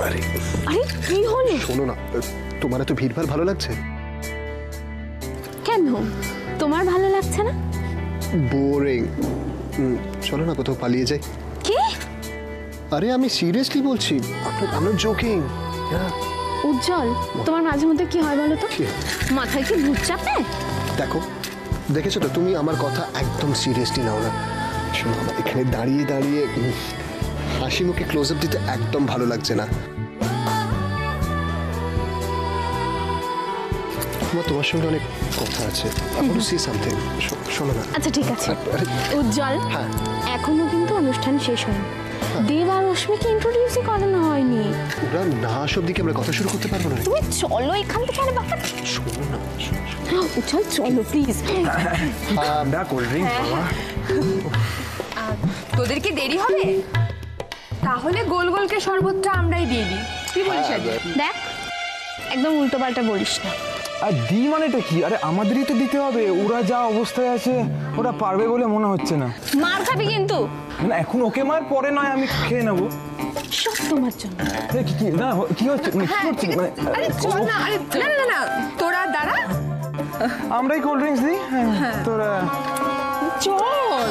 আরে আরে কি হলো? শোনো না, তোমার এত ভিড়ভাড় ভালো লাগছে? কেন তোমার ভালো লাগছে না? বোরিং। চলো না কোথাও পালিয়ে যাই। কি? আরে আমি সিরিয়াসলি বলছি, আমরা জোকিং। উজ্জ্বল, তোমার মাঝে মধ্যে কি হয় বলো তো? মাথায় কি ভূত চাপে? দেখো, দেখেছো তো, তুমি আমার কথা একদম সিরিয়াসলি নাও না। শোনো, আমার এখানে দাঁড়িয়ে দাঁড়িয়ে হাসি মুখে ক্লোজ আপ দিতে একদম ভালো লাগছে না। আমার তোমার সঙ্গে অনেক কথা আছে। Say something. শোনো না। আচ্ছা ঠিক আছে উজ্জ্বল, হ্যাঁ এখনো কিন্তু অনুষ্ঠান শেষ হয়নি। দেব আর রশ্মিকে ইন্ট্রোডিউসই করানো হয়নি। ওরা না আসব দিকে আমরা কথা শুরু করতে পারবো না। তুমি চলো এখান থেকে। আরে বাবা শোনো না। উজ্জ্বল চলো প্লিজ। কোল্ড ড্রিঙ্ক বাবা। তোদের কি দেরি হবে? তাহলে গোল গোলকে শরবতটা আমরাই দিয়ে দিই, কি বলিস? দেখ, একদম উল্টো পাল্টা বলিস না। আর দি মানেটা কি? আরে আমাদেরই তো দিতে হবে। ওরা যা অবস্থায় আছে ওরা পারবে বলে মনে হচ্ছে না। মার খাবি কিন্তু। না এখন ওকে মার, পরে নয় আমি খেয়ে নেবো। সব তোমার জন্য। না কি হচ্ছে? আরে চল না। আরে না না না, তোরা দাঁড়া। আমরাই কোল্ড ড্রিঙ্কস দিই। তোরা চল।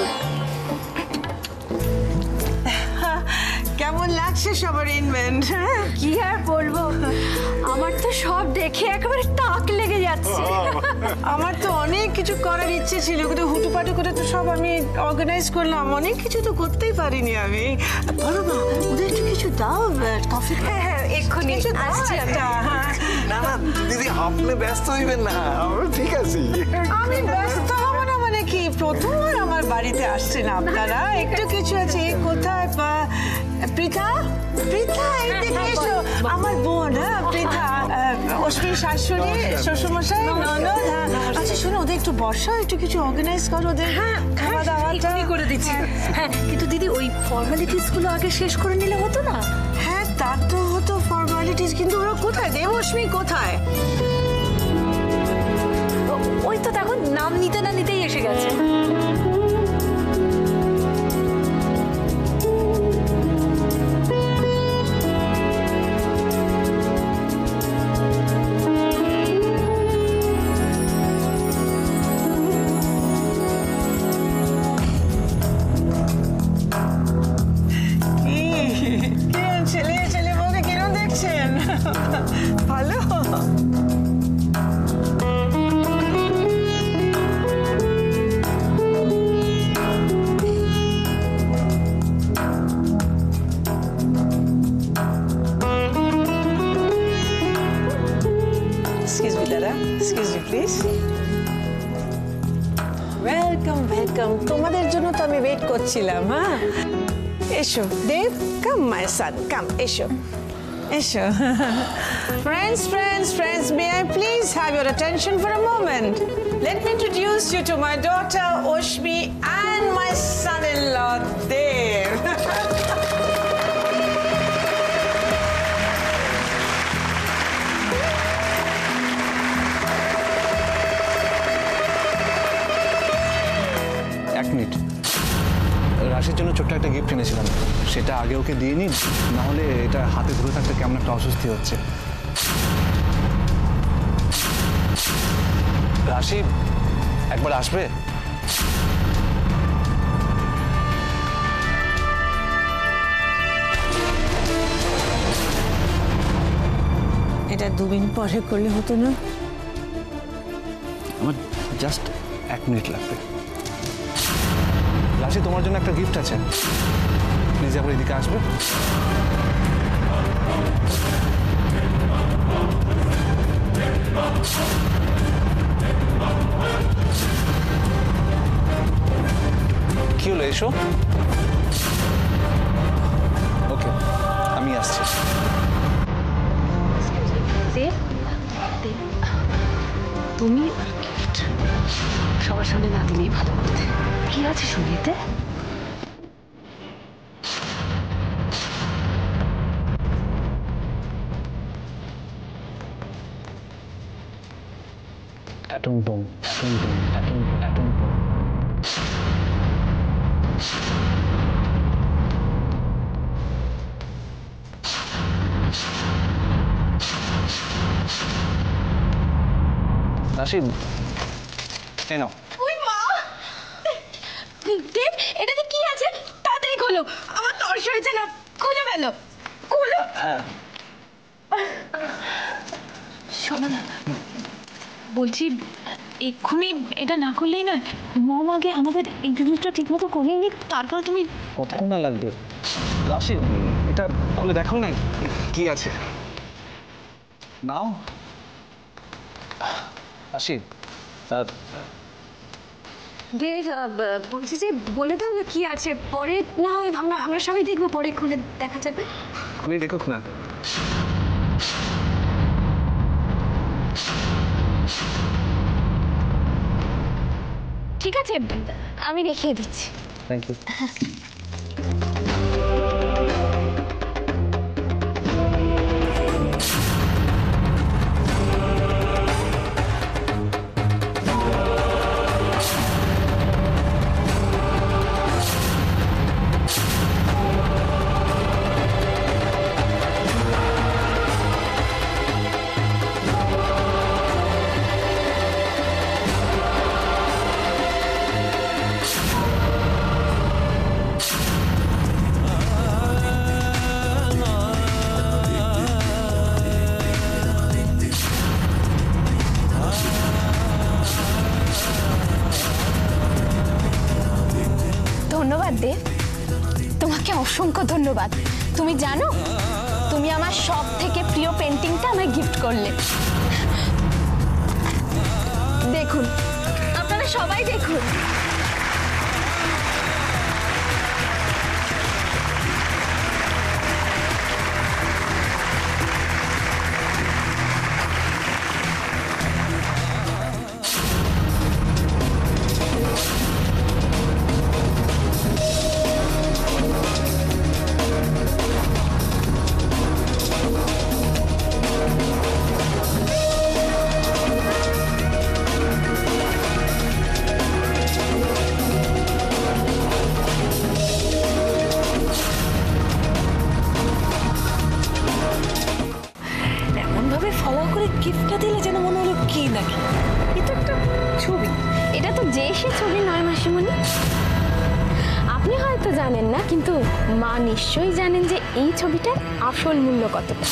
কেমন লাগছে সবার ইনভেন্ট? কি আর বলবো, আমার তো সব দেখে একেবারে টাক লেগে যাচ্ছে। আমার তো অনেক কিছু করার ইচ্ছে ছিল, কিন্তু হুটুপাটু করে তো সব আমি অর্গানাইজ করলাম। অনেক কিছু তো করতেই পারিনি আমি। বলো না, ওদের একটু কিছু দাও, কফি। হ্যাঁ এক্ষুনি আসছি একটা। না না দিদি, আপনি ব্যস্ত হইবেন না, আমরা ঠিক আছি। আমি ব্যস্ত হব না মানে কি? প্রথমবার আমার বাড়িতে আসছেন আপনারা, একটু কিছু আছে। কোথায় পৃথা? পৃথা এইদিকে এসো। আমার বোন, হ্যাঁ পৃথা, অশ্বিনীর শাশুড়ি, শ্বশুরমশাই, ননদ। হ্যাঁ আচ্ছা শোনো, ওদের একটু বর্ষা, একটু কিছু অর্গানাইজ করো ওদের। হ্যাঁ খাওয়া দাওয়াটা করে দিচ্ছি। হ্যাঁ কিন্তু দিদি, ওই ফর্মালিটিস গুলো আগে শেষ করে নিলে হতো না? হ্যাঁ তা তো হতো ফর্মালিটিস, কিন্তু ওরা কোথায়? দেবশ্মী কোথায়? ওই তো দেখো, নাম নিতে না নিতেই এসে গেছে। ছেলে ছেলে বলে কিরম দেখছেন? ভালো। Excuse me, Dada. Excuse me, please. Welcome, welcome. তোমাদের জন্য তো আমি ওয়েট করছিলাম। হ্যাঁ এসো দেব, কাম মাই সান, কাম এসো এসো। Friends, friends, friends, may I please have your attention for a moment? Let me introduce you to my daughter Oshmi and my son-in-law Dev. এক মিনিট, রাশির জন্য ছোট্ট একটা গিফট এনেছিলাম, সেটা আগে ওকে দিয়ে নিন, নাহলে এটা হাতে ধরে থাকতে কেমন একটা অস্বস্তি হচ্ছে। রাশি একবার আসবে? এটা 2 দিন পরে করলে হতো না? আমার জাস্ট 1 মিনিট লাগবে। রাশি, তোমার জন্য একটা গিফট আছে, প্লিজ একবার এদিকে আসবে? কি হলো, এসো। ওকে, আমি আসছি। তুমি সবার সামনে না দিলেই ভালো করতে। কি আছে শুনিতে? Atom bomb, atom bomb, atom bomb, atom bomb. রাশি এই নাও। ওই মা দেব, এটাতে কি আছে? তাড়াতাড়ি খোলো, আমার তর্স হয়েছে না। খুলে ফেলো, খুলো। শোনো না, বলছি এক্ষুনি এটা না করলেই নয়। মম আগে আমাদের এই জিনিসটা ঠিক মতো করিয়ে নিক, তারপর তুমি। কতক্ষণ না লাগবে? রাশি এটা খুলে দেখাও না কি আছে। নাও রাশি। দেব, বলছি যে বলে দাও না কি আছে, পরে না হয় আমরা সবাই দেখবো, পরে খুলে দেখা যাবে। খুলে দেখো না। ঠিক আছে, আমি দেখিয়ে দিচ্ছি। Thank you. ধন্যবাদ দেব, তোমাকে অসংখ্য ধন্যবাদ। তুমি জানো, তুমি আমার সব থেকে প্রিয় পেন্টিংটা আমায় গিফট করলে। দেখুন, আপনারা সবাই দেখুন। এমনভাবে ফলো করে গিফটটা দিলে যেন মনে হলো কি নাকি। এটা একটা ছবি। এটা তো যে সে ছবি নয় মাসিমণি। আপনি হয়তো জানেন না, কিন্তু মা নিশ্চয়ই জানেন যে এই ছবিটার আসল মূল্য কতটা।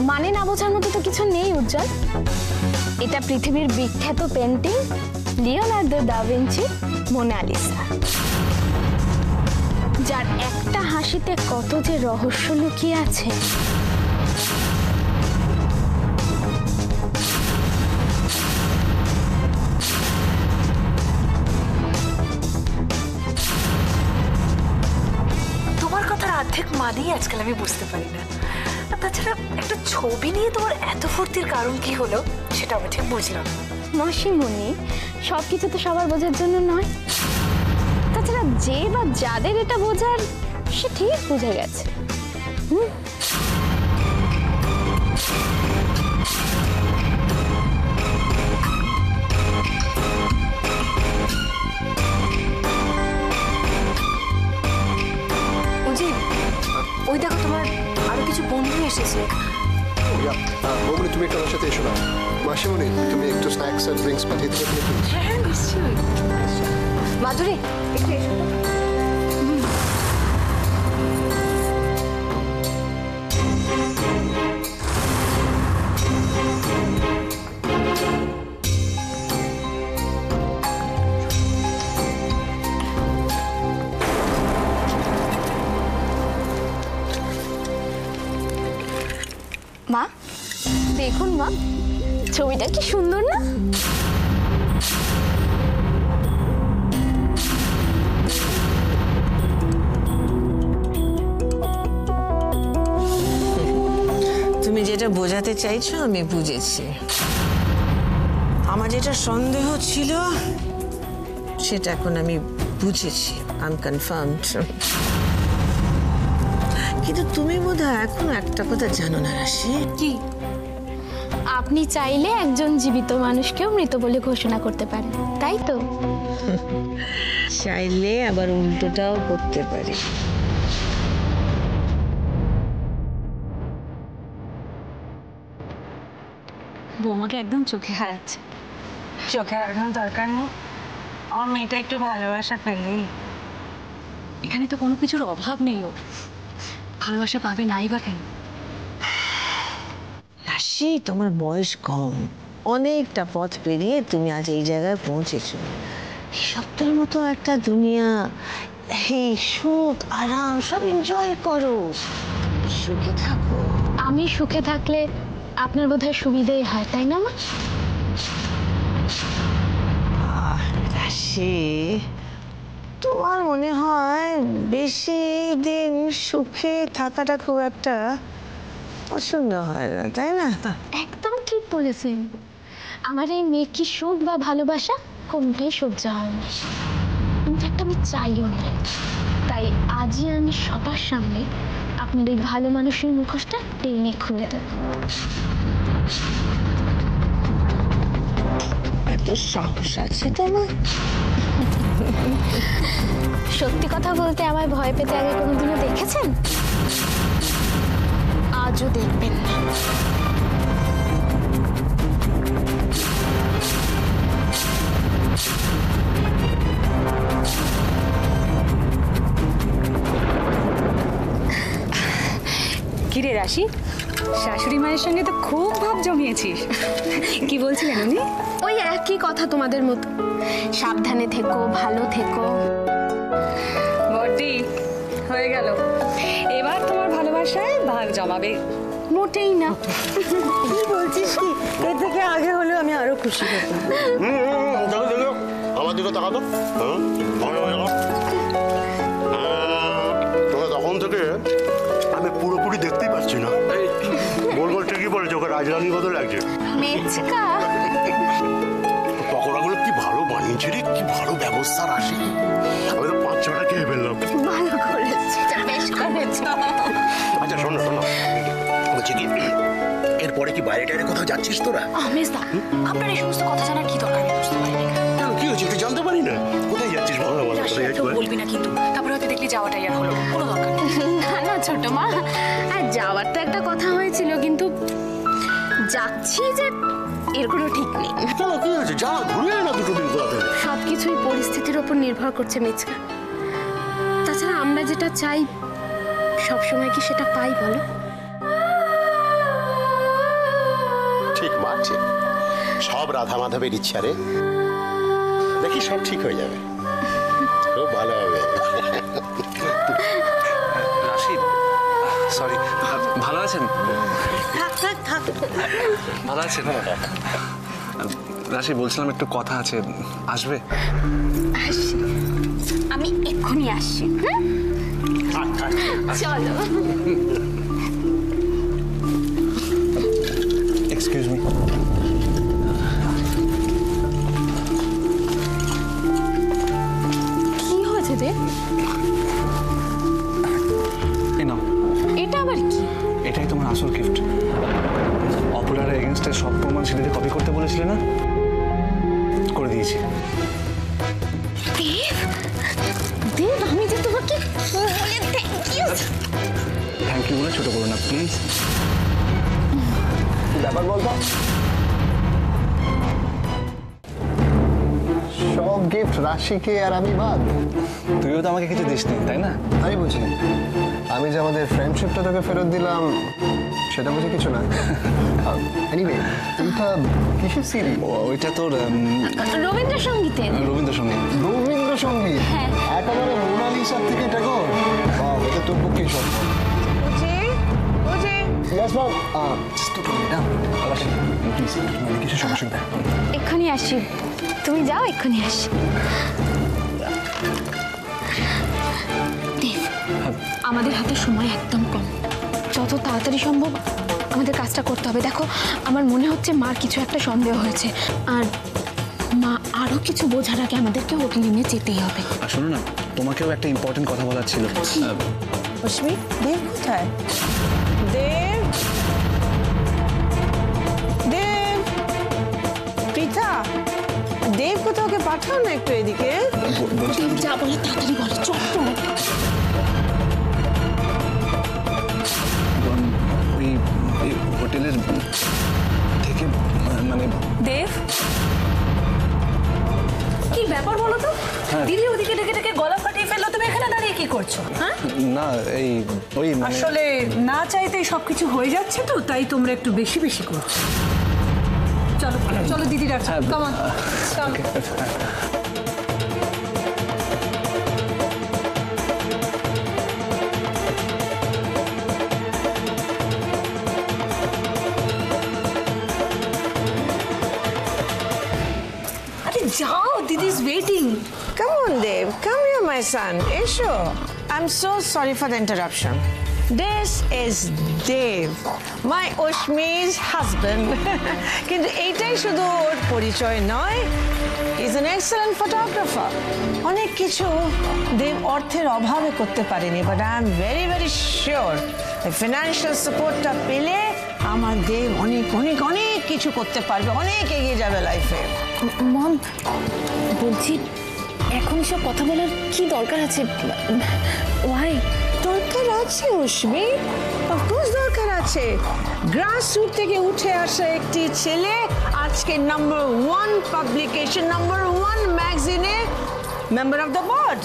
মানে না বোঝার মতো তো কিছু নেই উজ্জ্বল। এটা পৃথিবীর বিখ্যাত painting Leonardo da Vinci Mona Lisa, যার একটা হাসিতে কত যে রহস্য লুকিয়ে আছে। তোমার কথার অর্ধেক মানেই আজকাল আমি বুঝতে পারি না। আর তাছাড়া একটা ছবি নিয়ে তোমার এত ফুর্তির কারণ কি হলো সেটা আমি ঠিক বুঝলাম না। মাসিমণি, সবকিছু তো সবার বোঝার জন্য নয়। তাছাড়া যে বা যাদের এটা বোঝার, সে ঠিক বুঝে গেছে। বুঝি, ওই দেখো তোমার আরো কিছু বন্ধু এসেছে। বৌমনি, তুমি একটু আমার সাথে এসো না। মাসিমণি, তুমি একটু স্ন্যাক্স আর ড্রিঙ্কস পাঠিয়ে দিতে পারবে প্লিজ? হ্যাঁ নিশ্চয়ই। মাধুরী, একটু এসো। মা দেখুন, মা ছবিটা কি সুন্দর না? তুমি যেটা বোঝাতে চাইছো আমি বুঝেছি। আমার যেটা সন্দেহ ছিল সেটা এখন আমি বুঝেছি। I am confirmed. কিন্তু তুমি বোধহয় এখন একটা কথা জানো না রাশি। কি? আপনি চাইলে একজন জীবিত মানুষকেও মৃত বলে ঘোষণা করতে পারেন, তাই তো? চাইলে আবার উল্টোটাও করতে পারি। বৌমাকে একদম চোখে হারাচ্ছে। চোখে রাখার দরকার নেই, আমার মেয়েটা একটু ভালোবাসা পেলেই। এখানে তো কোনো কিছুর অভাব নেই, ও ভালোবাসা পাবে নাই বা কেন? রাশি, তোমার বয়স কম, অনেকটা পথ পেরিয়ে তুমি আজ এই জায়গায় পৌঁছেছো। সপ্তাহের মতো একটা দুনিয়া, এই সুখ আরাম সব এনজয় করো, সুখে থাকো। আমি সুখে থাকলে আপনার বোধহয় সুবিধেই হয়, তাই না মা? রাশি, তোমার মনে হয় বেশি দিন সুখে থাকাটা খুব একটা পছন্দ হয় না, তাই না? একদম ঠিক বলেছেন। আমার এই মেয়ে কি সুখ বা ভালোবাসা কোনটাই সহ্য হয় না, ইনফ্যাক্ট আমি চাইও না। তাই আজই আমি সবার সামনে আপনার এই ভালো মানুষের মুখোশটা টেনে খুলে দেব। এত সাহস আছে তোমার? সত্যি কথা বলতে আমায় ভয় পেতে আগে কোনোদিনও দেখেছেন? আজও দেখবেন না। কিরে রাশি, শাশুড়ি মায়ের সঙ্গে তো খুব ভাব জমিয়েছিস। কি বলছিলেন উনি? ওই একই কথা তোমাদের মতো, সাবধানে থেকো, ভালো থেকো। বড়দি, হয়ে গেল, এবার তোমার ভালোবাসায় ভাগ জমাবে। মোটেই না। কি বলছিস কি? এর থেকে আগে হলেও আমি আরো খুশি হতাম। দেখো দেখো আমার দিকে তাকাতো। তোকে তখন থেকে আমি পুরোপুরি দেখতেই পাচ্ছি না। গোল গোল ঠিকই বলেছে, ওকে রাজরানীর মতো লাগছে। মেচকা পকোড়াগুলো কি ভালো বানিয়েছে রে, কি ভালো ব্যবস্থা রাশি। আমি তো 5-6টা খেয়ে ফেললাম। ভালো করেছে, বেশ করেছে। আচ্ছা শোন না, শোন না, বলছি কি এরপরে কি বাইরে টাইরে কোথাও যাচ্ছিস তোরা? আহমেদ দা, আপনার এই সমস্ত কথা জানার কি দরকার? আমি বুঝতে পারিনি। কেন, কি হয়েছে তুই জানতে পারি না? কোথায় যাচ্ছিস বল না, বল কোথায় যাচ্ছিস বল। বলবি না কিন্তু, তারপরে হয়তো দেখলি যাওয়াটাই আর হলো, কোনো দরকার নেই। না না ছোট মা, আর যাওয়ার তো একটা কথা হয়েছিল, কিন্তু যাচ্ছি যে এর কোনো ঠিক নেই। কেন, কি হয়েছে? যা ঘুরে আয় না দুটো দিন কোথা থেকে। সবকিছুই পরিস্থিতির ওপর নির্ভর করছে মেচকা। তাছাড়া আমরা যেটা চাই সবসময় কি সেটা পাই বলো? ঠিক মারছে, সব রাধা মাধবের ইচ্ছা রে। দেখি সব ঠিক হয়ে যাবে, খুব ভালো হবে। রাশি, সরি, ভালো আছেন? থাক থাক থাক। ভালো আছেন? রাশি, বলছিলাম একটু কথা আছে, আসবে? আসছি, আমি এক্ষুনি আসছি। চলো। Excuse me. কি হয়েছে রে? এই নাও, এটা আবার কি? এটাই তোমার আসল গিফট। অপোলার এগেনস্টে সব প্রমাণ সিডিতে কপি করতে বলেছিলে না, করে দিয়েছি। দেব, দেব, আমি যে তোমাকে বলে থ্যাংক ইউ। থ্যাংক ইউ বলে ছোট করো না প্লিজ। ব্যাপার বলতো, সব গিফট রাশিকে আর আমি বাদ। তুইও তো আমাকে কিছু দিসনি, তাই না? আমি বুঝি, আমি যে আমাদের ফ্রেন্ডশিপটা তোকে ফেরত দিলাম সেটা বুঝি কিছু না। এনিওয়ে, ওইটা কিসের সিডি? ওইটা তোর রবীন্দ্রসঙ্গীতের। রবীন্দ্রসঙ্গীত। রবীন্দ্রসঙ্গীত? হ্যাঁ। একেবারে মোনালিসার থেকে ট্যাগর। বাহ, এটা তোর পক্ষেই সম্ভব। Yes, ma'am. Just to calm down. Rashi, please, কিছু সমস্যা নেই। এক্ষুনি আসি, তুমি যাও, এক্ষুনি আসি। দেব, আমাদের হাতে সময় একদম কম, যত তাড়াতাড়ি সম্ভব আমাদের কাজটা করতে হবে। দেখো, আমার মনে হচ্ছে মার কিছু একটা সন্দেহ হয়েছে, আর মা আরো কিছু বোঝার আগে আমাদেরকে হোটেলে নিয়ে যেতেই হবে। আর শোনো না, তোমাকেও একটা ইম্পর্টেন্ট কথা বলার ছিল। রশ্মি, দেব কোথায়? দেব, দেব, পৃথা, দেব কোথাও ওকে পাঠাও না একটু এদিকে। বলছিলাম যা বলে তাড়াতাড়ি বলো, চট করে। ওই হোটেলের থেকে মানে দেব, কি ব্যাপার বলো তো? দিদি ওদিকে ডেকে ডেকে গলা ফাটিয়ে ফেললো, তুমি এখানে দাঁড়িয়ে কি করছো? হ্যাঁ, না এই ওই মানে আসলে না চাইতেই সবকিছু হয়ে যাচ্ছে তো, তাই তোমরা একটু বেশি বেশি করছো। চলো চলো দিদি ডাকছে, কাম অন কাম। আরে যাও, দিদি is waiting. Come on, Dev. Come here, my son. Esho. I'm so sorry for the interruption. This is Dev, my Ushmi's husband. কিন্তু এইটাই শুধু ওর পরিচয় নয়, ইজ an excellent photographer. অনেক কিছু দেব অর্থের অভাবে করতে পারেনি, but I am very very sure financial সাপোর্টটা পেলে আমার দেব অনেক অনেক অনেক কিছু করতে পারবে, অনেক এগিয়ে যাবে লাইফে। মম, বলছি এখন সব কথা বলার কি দরকার আছে? ওয়াই? দরকার আছে উষ্মি, অফকোর্স দরকার আছে। গ্রাসরুট থেকে উঠে আসা একটি ছেলে আজকে নাম্বার 1 পাবলিকেশন, নাম্বার 1 ম্যাগাজিনে মেম্বার অফ দ্য বোর্ড।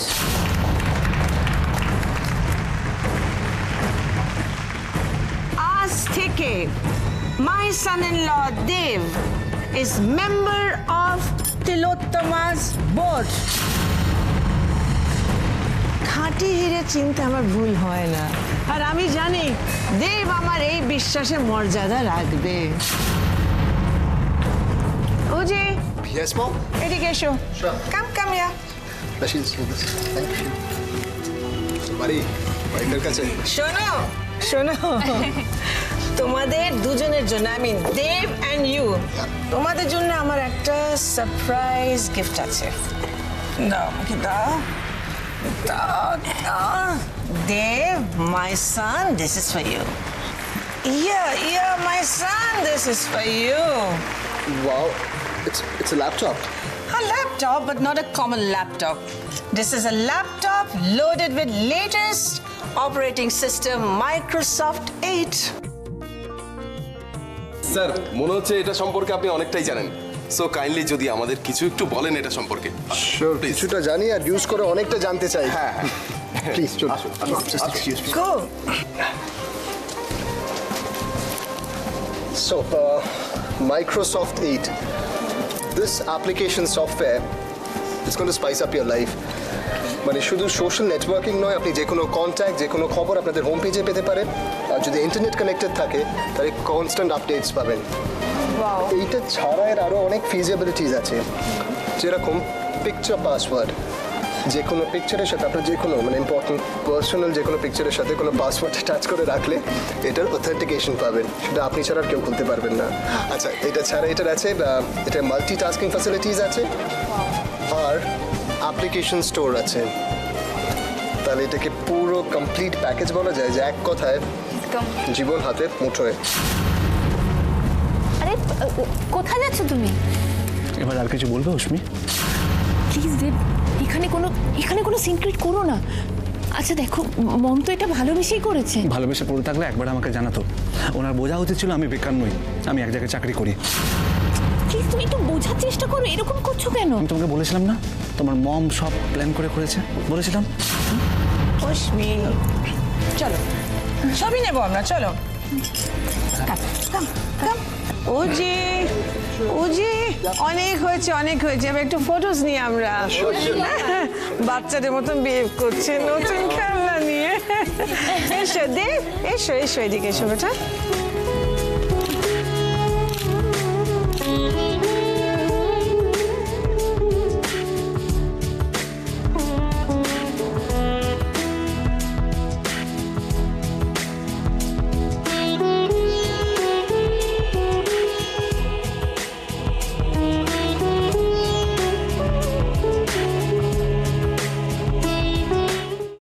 আজ থেকে my son in law Dev is member of Tilottama's board. খাঁটি হিরে চিনতে আমার ভুল হয় না, আর আমি জানি দেব আমার এই বিশ্বাসে মর্যাদা রাখবে। ও যে Yes, Mom. এদিকে এসো। Sure. Come come yeah. Rashid, thank you. বাড়ি বাইকের কাছে। শোনো শোনো, তোমাদের দুজনের জন্য, I mean Dev and you, তোমাদের জন্য আমার একটা সারপ্রাইজ গিফট আছে। দাও আমাকে দাও দাও দাও। Dev, my son, this is for you. Ya my son, this is for you. Wow, it's a laptop. A laptop, but not a common laptop. This is a laptop loaded with latest operating system Microsoft 8. Sir, মনে হচ্ছে এটা সম্পর্কে আপনি অনেকটাই জানেন, so kindly যদি আমাদের কিছু একটু বলেন এটা সম্পর্কে। Sure, কিছুটা জানি আর ইউজ করে অনেকটা জানতে চাই। হ্যাঁ প্লিজ চল। Go. So, Microsoft 8. This application software is going to spice up your life. মানে শুধু সোশ্যাল নেটওয়ার্কিং নয়, আপনি যে কোনো কন্ট্যাক্ট, যে কোনো খবর আপনাদের হোম পেজে পেতে পারেন, আর যদি ইন্টারনেট কানেক্টেড থাকে তাহলে কনস্ট্যান্ট আপডেটস পাবেন। এইটা ছাড়া এর আরও অনেক ফিজিবিলিটিস আছে, যেরকম পিকচার পাসওয়ার্ড। যে কোনো পিকচারের সাথে আপনার যে কোনো মানে ইম্পর্টেন্ট পার্সোনাল যে কোনো পিকচারের সাথে কোনো পাসওয়ার্ড টাচ করে রাখলে এটার অথেন্টিকেশন পাবেন, সেটা আপনি ছাড়া আর কেউ খুলতে পারবেন না। আচ্ছা, এটা ছাড়া এটার আছে, এটা মাল্টিটাস্কিং ফ্যাসিলিটিস আছে, আর অ্যাপ্লিকেশন স্টোর আছে। তাহলে এটাকে পুরো কমপ্লিট প্যাকেজ বলা যায়, যে এক কথায় জীবন হাতের মুঠোয়। আরে কোথায় যাচ্ছ তুমি? এবার আর কিছু বলবে উষ্মি? প্লিজ দেব, এখানে কোনো সিক্রেট করো না। আচ্ছা দেখো, মম তো এটা ভালোবেসেই করেছে। ভালোবেসে পড়ে থাকলে একবার আমাকে জানাতো। ওনার বোঝা উচিত ছিল আমি বেকার নই, আমি এক জায়গায় চাকরি করি। প্লিজ তুমি একটু বোঝার চেষ্টা করো, এরকম করছো কেন? আমি তোমাকে বলেছিলাম না তোমার মম সব প্ল্যান করে করেছে, বলেছিলাম। উষ্মি, চলো সবই নেবো আমরা, চলো। ওজি ওজি, অনেক হয়েছে অনেক হয়েছে, এবার একটু ফটোস নিয়ে আমরা। বাচ্চাদের মতন বিহেভ করছে নতুন খেলনা নিয়ে। এসো দেব, এসো এসো এদিকে এসো বেটা।